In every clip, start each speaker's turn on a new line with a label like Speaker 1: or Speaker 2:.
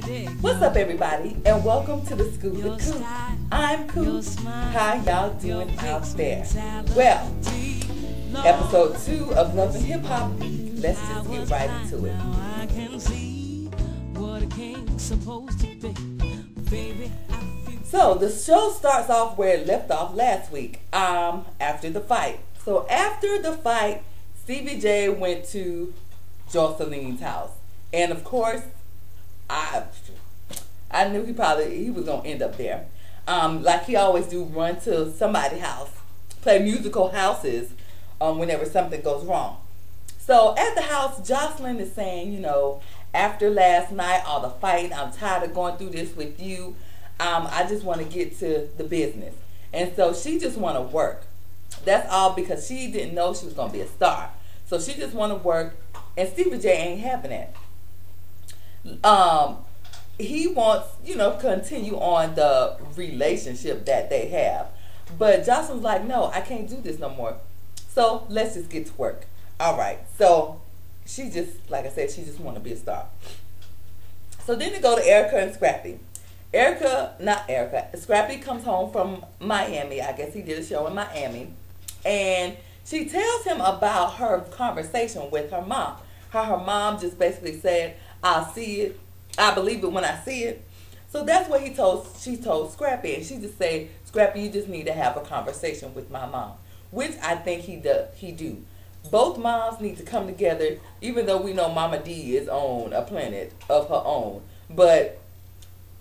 Speaker 1: What's up, everybody, and welcome to the Scoop with Coop. I'm Coop. How y'all doing out there? Well, episode 2 of Love and Hip Hop. Let's just get right into it. So the show starts off where it left off last week. After the fight. So after the fight, Stevie J went to Jocelyn's house, and of course, I knew he was gonna end up there. Like he always do, run to somebody's house, play musical houses whenever something goes wrong. So at the house, Jocelyn is saying, you know, after last night, all the fight, I'm tired of going through this with you. I just want to get to the business. And so she just want to work. That's all, because she didn't know she was going to be a star. So she just want to work, and Stevie J ain't having it. He wants, you know, continue on the relationship that they have. But Jocelyn's like, no, I can't do this no more. So let's just get to work. All right. So she just, like I said, she just want to be a star. So then they go to Erica and Scrappy. Scrappy comes home from Miami. I guess he did a show in Miami. And she tells him about her conversation with her mom. How her mom just basically said, I'll see it. I believe it when I see it. So that's what she told Scrappy. And she just said, Scrappy, you just need to have a conversation with my mom. Which I think he do. Both moms need to come together, even though we know Mama D is on a planet of her own. But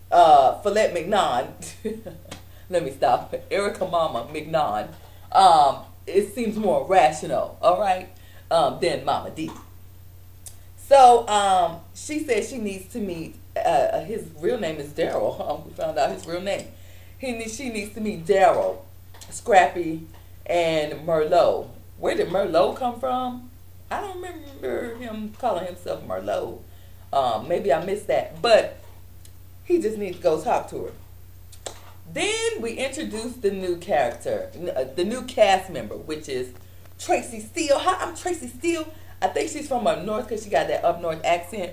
Speaker 1: Follette McNawn, let me stop. Erica Mama McNawn, it seems more rational, all right, than Mama D. So she said she needs to meet, his real name is Daryl. We found out his real name. She needs to meet Daryl, Scrappy, and Merlot. Where did Merlot come from? I don't remember him calling himself Merlot. Maybe I missed that. But he just needs to go talk to her. Then we introduce the new character, the new cast member, which is Tracy Steele. Hi, I'm Tracy Steele. I think she's from up north because she got that up north accent.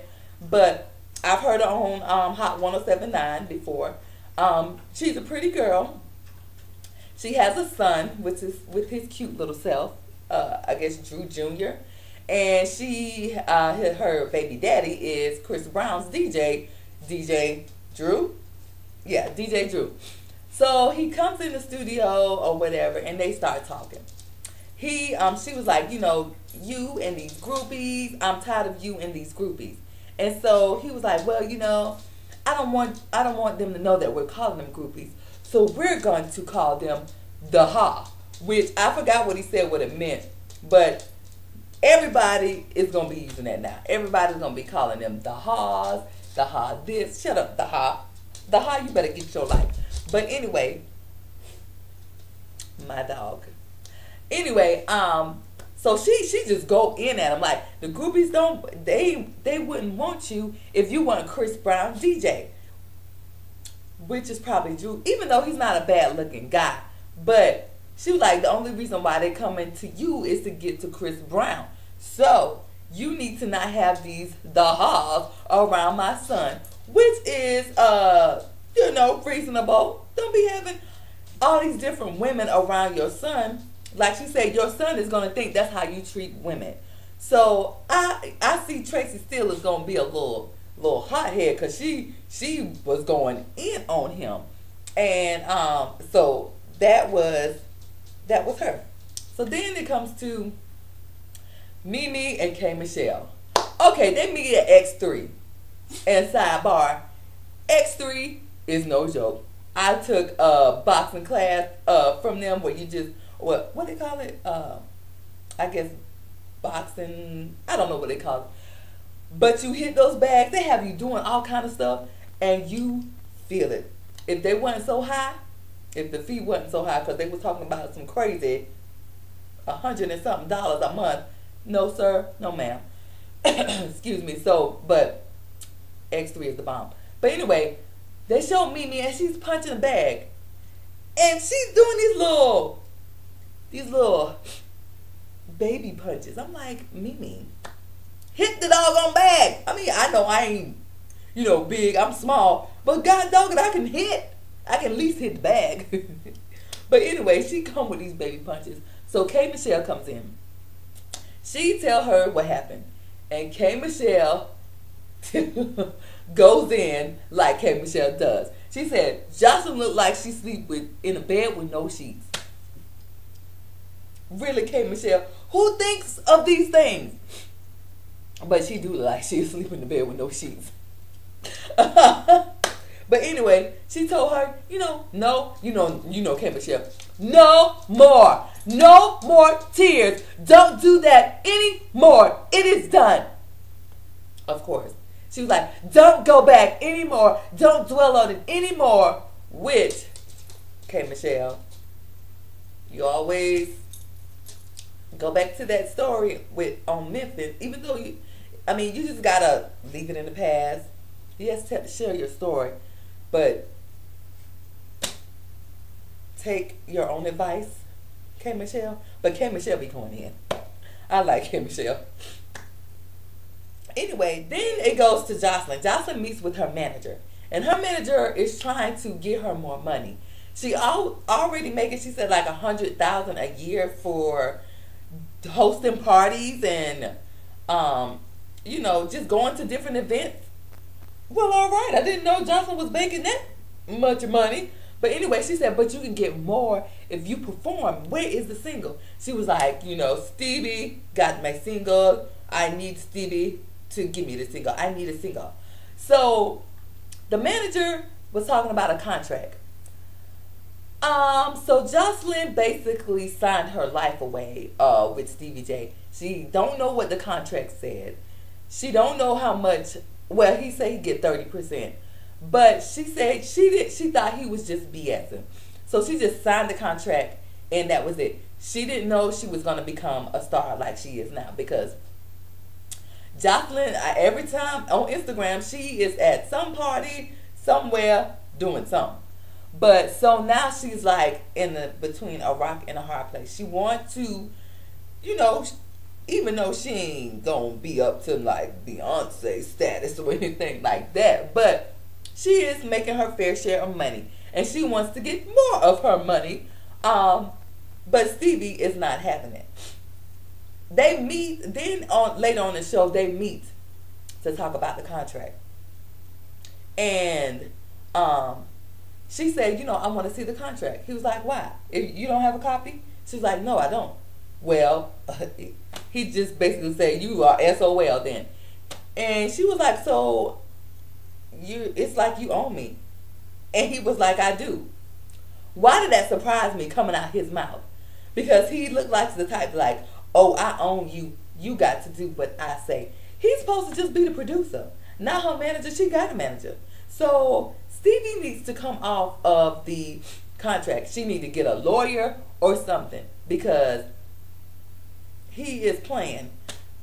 Speaker 1: But I've heard her on Hot 107.9 before. She's a pretty girl. She has a son, which is with his cute little self. I guess Drew Jr. And her baby daddy is Chris Brown's DJ Drew. Yeah, DJ Drew. So he comes in the studio or whatever, and they start talking. She was like, you know, you and these groupies, I'm tired of you and these groupies. And so he was like, well, you know, I don't want them to know that we're calling them groupies. So we're going to call them the Ha, which I forgot what he said, what it meant, but everybody is going to be using that now. Everybody's going to be calling them the Ha's, the Ha this. Shut up, the Ha. The Ha, you better get your life. But anyway, my dog. Anyway, so she just go in at him like, the groupies they wouldn't want you if you weren't Chris Brown DJ, which is probably Drew, even though he's not a bad looking guy. But she was like, the only reason why they coming to you is to get to Chris Brown. So you need to not have these the Ha's around my son, which is you know, reasonable. Don't be having all these different women around your son. Like she said, your son is gonna think that's how you treat women. So I see Tracy Steele is gonna be a little hothead, because she was going in on him, and so that was her. So then it comes to Mimi and K Michelle. Okay, they meet at X3, and sidebar, X3 is no joke. I took a boxing class from them where you just what they call it? I guess boxing. I don't know what they call it. But you hit those bags, they have you doing all kind of stuff, and you feel it. If they weren't so high, if the fee wasn't so high, because they were talking about some crazy $100 and something a month. No, sir. No, ma'am. Excuse me. So, but X3 is the bomb. But anyway, they showed Mimi, and she's punching a bag. And she's doing these little baby punches. I'm like, Mimi, hit the doggone bag. I mean, I know I ain't big. I'm small. But God dog it, I can hit. I can at least hit the bag. But anyway, she come with these baby punches. So K. Michelle comes in. She tell her what happened. And K. Michelle goes in like K. Michelle does. She said, Jocelyn looked like she sleep in a bed with no sheets. Really, K. Michelle? Who thinks of these things? But she do look like she asleep in the bed with no sheets. But anyway, she told her, no, K. Michelle, no more tears. Don't do that anymore. It is done. Of course. She was like, don't go back anymore. Don't dwell on it anymore. Which, K. Michelle, you always go back to that story on Memphis. Even though you just gotta leave it in the past. Yes, share your story, but take your own advice, K. Michelle. But K. Michelle be going in. I like K. Michelle. Anyway, then it goes to Jocelyn. Jocelyn meets with her manager, and her manager is trying to get her more money. She already making, she said, like $100,000 a year for hosting parties and just going to different events. Well, all right. I didn't know Jocelyn was making that much money. But anyway, she said, but you can get more if you perform. Where is the single? She was like, Stevie got my single. I need Stevie to give me the single. I need a single. So the manager was talking about a contract. So Jocelyn basically signed her life away with Stevie J. She don't know what the contract said. She don't know how much. Well, he said he'd get 30%. But she said she thought he was just BSing. So she just signed the contract and that was it. She didn't know she was going to become a star like she is now, because Jocelyn, every time on Instagram, she is at some party somewhere doing something. But so now she's like between a rock and a hard place. She wants to, even though she ain't gonna be up to like Beyonce status or anything like that, but she is making her fair share of money, and she wants to get more of her money. But Stevie is not having it. They meet then later on in the show. They meet to talk about the contract, and she said, I want to see the contract. He was like, why? If you don't have a copy? She's like, no, I don't. Well, he just basically said, you are SOL then. And she was like, so it's like you own me. And he was like, I do. Why did that surprise me coming out his mouth? Because he looked like the type like, oh, I own you. You got to do what I say. He's supposed to just be the producer. Not her manager. She got a manager. So Stevie needs to come off of the contract. She needs to get a lawyer or something, because he is playing.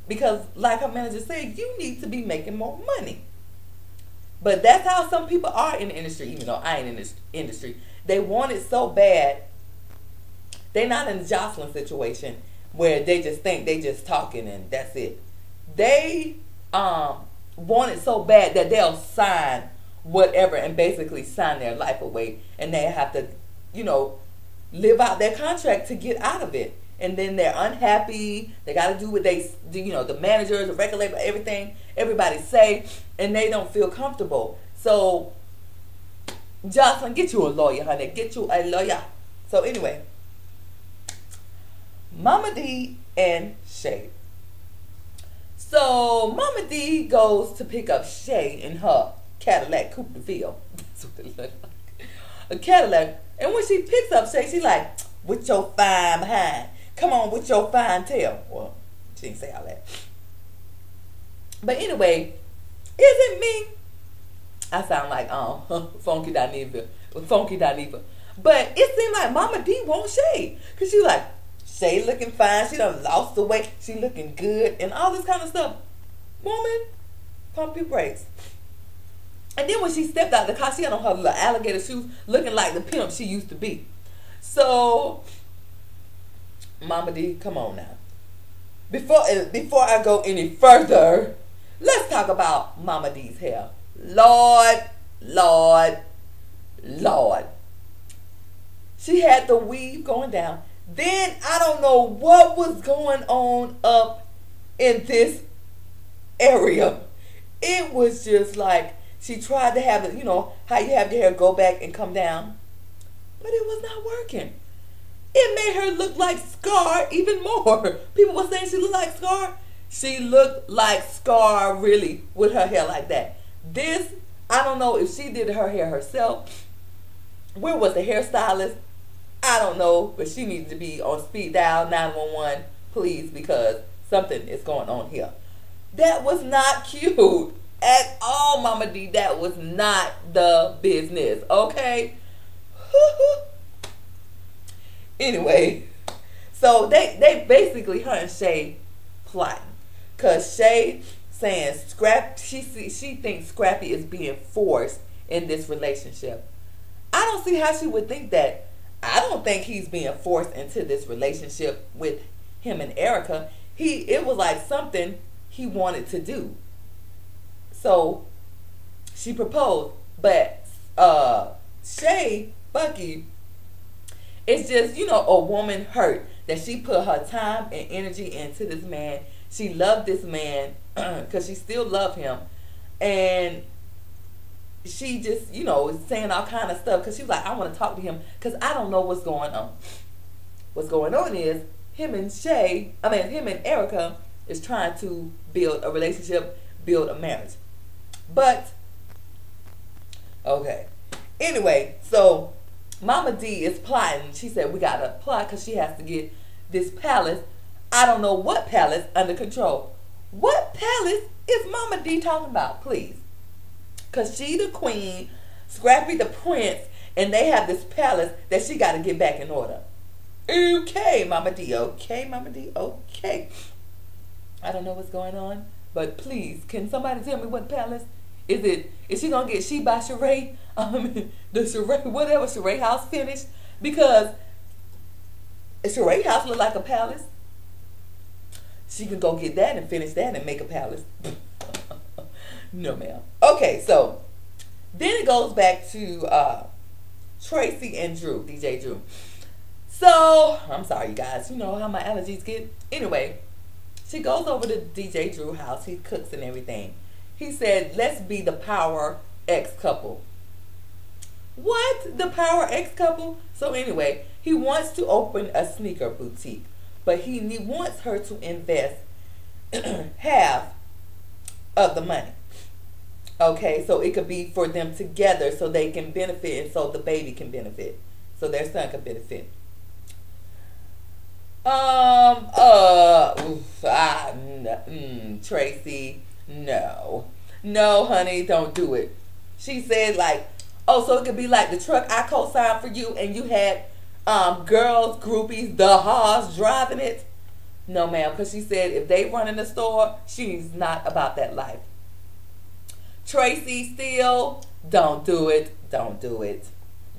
Speaker 1: Because like her manager said, you need to be making more money. But that's how some people are in the industry, even though I ain't in this industry. They want it so bad. They're not in the Jocelyn situation where they just think they just talking and that's it. They want it so bad that they'll sign whatever and basically sign their life away, and they have to, live out their contract to get out of it. And then they're unhappy. They got to do what they do, the managers, the record label, everything, everybody say, and they don't feel comfortable. So, Jocelyn, get you a lawyer, honey. Get you a lawyer. So, anyway, Mama D and Shay. So, Mama D goes to pick up Shay in her Cadillac Coupe de Ville. That's what it looks like. A Cadillac. And when she picks up Shay, she's like, with your fine behind. Come on with your fine tail. Well, she didn't say all that. But anyway, is it me? I sound like Funky Dineva. But it seemed like Mama D wants Shay. Because she's like, Shay looking fine. She done lost the weight. She looking good. And all this kind of stuff. Woman, pump your brakes. And then when she stepped out of the car, she had on her little alligator shoes, looking like the pimp she used to be. So, Mama D, come on now. Before I go any further, let's talk about Mama D's hair. Lord, Lord, Lord. She had the weave going down. Then I don't know what was going on up in this area. It was just like she tried to have it, you know, how you have your hair go back and come down. But it was not working. It made her look like Scar even more. People were saying she looked like Scar. She looked like Scar really with her hair like that. This, I don't know if she did her hair herself. Where was the hairstylist? I don't know, but she needs to be on speed dial 911, please, because something is going on here. That was not cute at all, Mama D. That was not the business, okay? Anyway, so they basically, her and Shay plotting. Because Shay saying she thinks Scrappy is being forced in this relationship. I don't see how she would think that. I don't think he's being forced into this relationship with him and Erica. It was like something he wanted to do. So she proposed, but Shay, Bucky, it's just, you know, a woman hurt that she put her time and energy into this man. She loved this man because she still loved him, and she just, you know, is saying all kind of stuff because she was like, I want to talk to him because I don't know what's going on. What's going on is him and Erica is trying to build a relationship, build a marriage. But, okay. Anyway, so Mama D is plotting. She said, we got to plot because she has to get this palace, I don't know what palace, under control. What palace is Mama D talking about, please? Because she the queen, Scrappy the prince, and they have this palace that she got to get back in order. Okay, Mama D. Okay, Mama D. Okay. I don't know what's going on, but please, can somebody tell me what palace? Is she going to get She by Sheree? The Sheree, whatever Sheree house finished? Because Sheree house look like a palace. She can go get that and finish that and make a palace. No, ma'am. Okay, so then it goes back to Tracy and Drew, DJ Drew. So, I'm sorry, you guys. You know how my allergies get. Anyway, she goes over to DJ Drew house. He cooks and everything. He said, let's be the Power X couple. What? The Power X couple? So anyway, he wants to open a sneaker boutique. But he wants her to invest half of the money. Okay, so it could be for them together so they can benefit and so the baby can benefit. So their son can benefit. Tracy, no. No, honey, don't do it. She said like, oh, so it could be like the truck I co-signed for you and you had girls, groupies, the Haas driving it. No, ma'am, because she said if they run in the store, she's not about that life. Tracy, still, don't do it. Don't do it.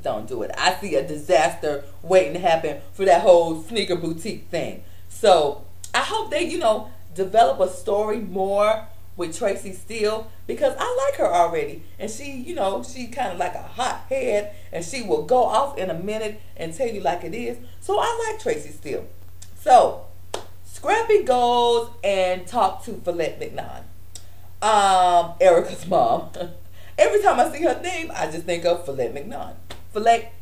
Speaker 1: Don't do it. I see a disaster waiting to happen for that whole sneaker boutique thing. So I hope they, you know, develop a story more with Tracy Steele because I like her already. And she, you know, she kind of like a hot head and she will go off in a minute and tell you like it is. So I like Tracy Steele. So Scrappy goes and talks to Follette McNaughton, Erica's mom. Every time I see her name, I just think of Follette McNaughton.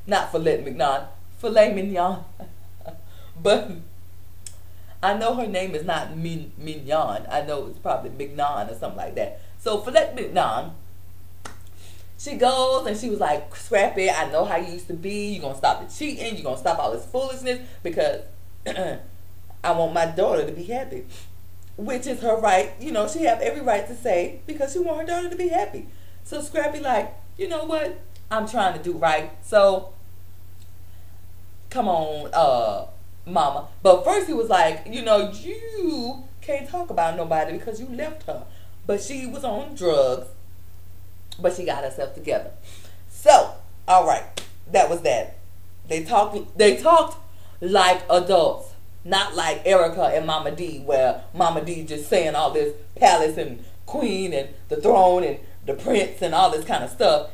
Speaker 1: Not Follette McNaughton, Filet Mignon. But I know her name is not Mignon. I know it's probably Mignon or something like that. So Follette McNaughton, she goes and she was like, Scrappy, I know how you used to be. You're going to stop the cheating. You're going to stop all this foolishness because I want my daughter to be happy. Which is her right. You know, she have every right to say because she want her daughter to be happy. So Scrappy like, you know what? I'm trying to do right. So, come on, mama. But first he was like, you know, you can't talk about nobody because you left her. But she was on drugs. But she got herself together. So, all right. That was that. They talked like adults. Not like Erica and Mama D, where Mama D just saying all this palace and queen and the throne and the prince and all this kind of stuff.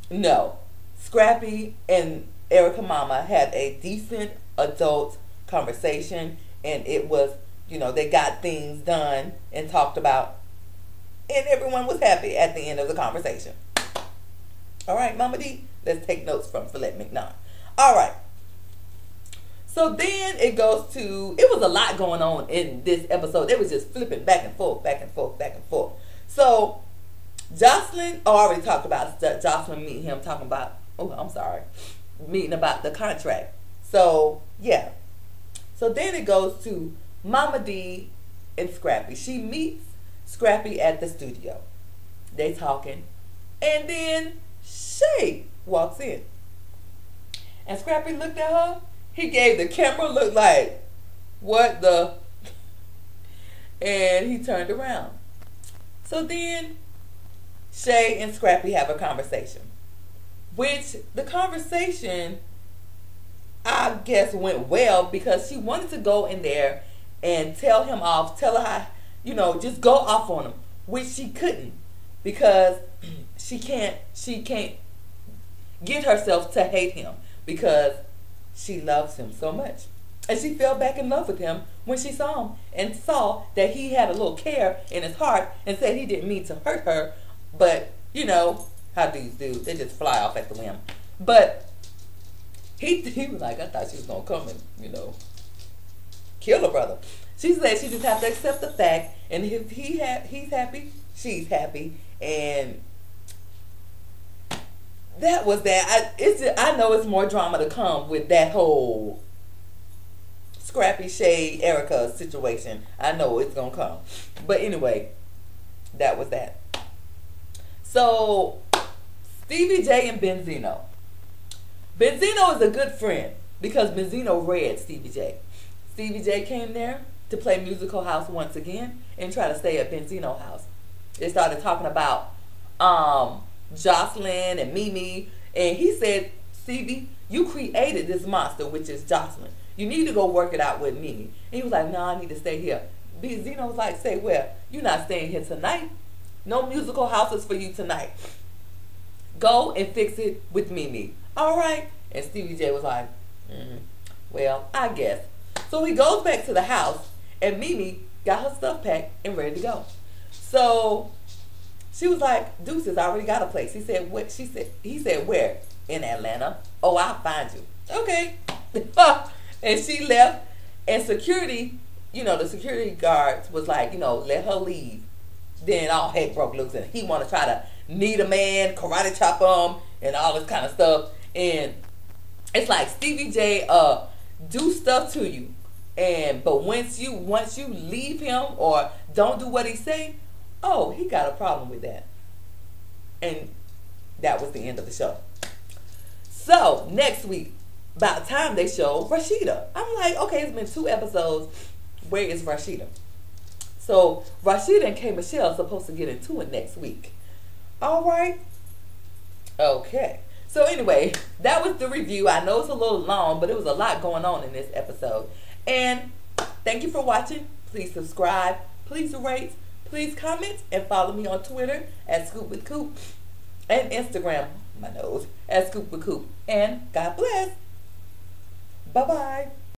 Speaker 1: No. Scrappy and Erica Mama had a decent adult conversation, and it was, they got things done and talked about, and everyone was happy at the end of the conversation. All right, Mama D, let's take notes from Philette McNaught. All right. So then it goes to, it was a lot going on in this episode. They was just flipping back and forth, back and forth, back and forth. So Jocelyn, I already talked about Jocelyn meeting him, talking about, meeting about the contract. So, yeah. So then it goes to Mama D and Scrappy. She meets Scrappy at the studio. They talking. And then Shay walks in. And Scrappy looked at her. He gave the camera a look like, what the? And he turned around. So then Shay and Scrappy have a conversation. Which the conversation, I guess, went well, because she wanted to go in there and tell him off, tell her how, just go off on him, which she couldn't, because she can't get herself to hate him, because she loves him so much. And she fell back in love with him when she saw him and saw that he had a little care in his heart and said he didn't mean to hurt her, but how dudes do, they just fly off at the whim. But he was like, I thought she was gonna come and kill her brother. She said she just have to accept the fact, and if he's happy, she's happy, and that was that. I know it's more drama to come with that whole Scrappy, Shay, Erica situation. I know it's gonna come, but anyway, that was that. So Stevie J and Benzino. Benzino is a good friend because Benzino read Stevie J. Stevie J came there to play Musical House once again and try to stay at Benzino house. They started talking about Jocelyn and Mimi, and he said, Stevie, you created this monster, which is Jocelyn. You need to go work it out with Mimi. And he was like, no, I need to stay here. Benzino was like, say where? You're not staying here tonight. No musical houses for you tonight. Go and fix it with Mimi. All right. And Stevie J was like, well, I guess. So he goes back to the house, and Mimi got her stuff packed and ready to go. So she was like, Deuces, I already got a place. He said, what? He said, where? In Atlanta. Oh, I'll find you. Okay. And she left, and security, the security guards was like, let her leave. Then all heck broke loose, and he want to try to need a man, karate chop him, and all this kind of stuff. And it's like Stevie J do stuff to you, but once you leave him or don't do what he say, oh, he got a problem with that. And that was the end of the show. So next week, by the time they show Rashida, I'm like, okay, it's been 2 episodes. Where is Rashida? So Rashida and K. Michelle are supposed to get into it next week. All right. Okay. So anyway, that was the review. I know it's a little long, but it was a lot going on in this episode. And thank you for watching. Please subscribe. Please rate. Please comment. And follow me on Twitter at ScoopWithCoop. And Instagram, my nose, at ScoopWithCoop. And God bless. Bye-bye.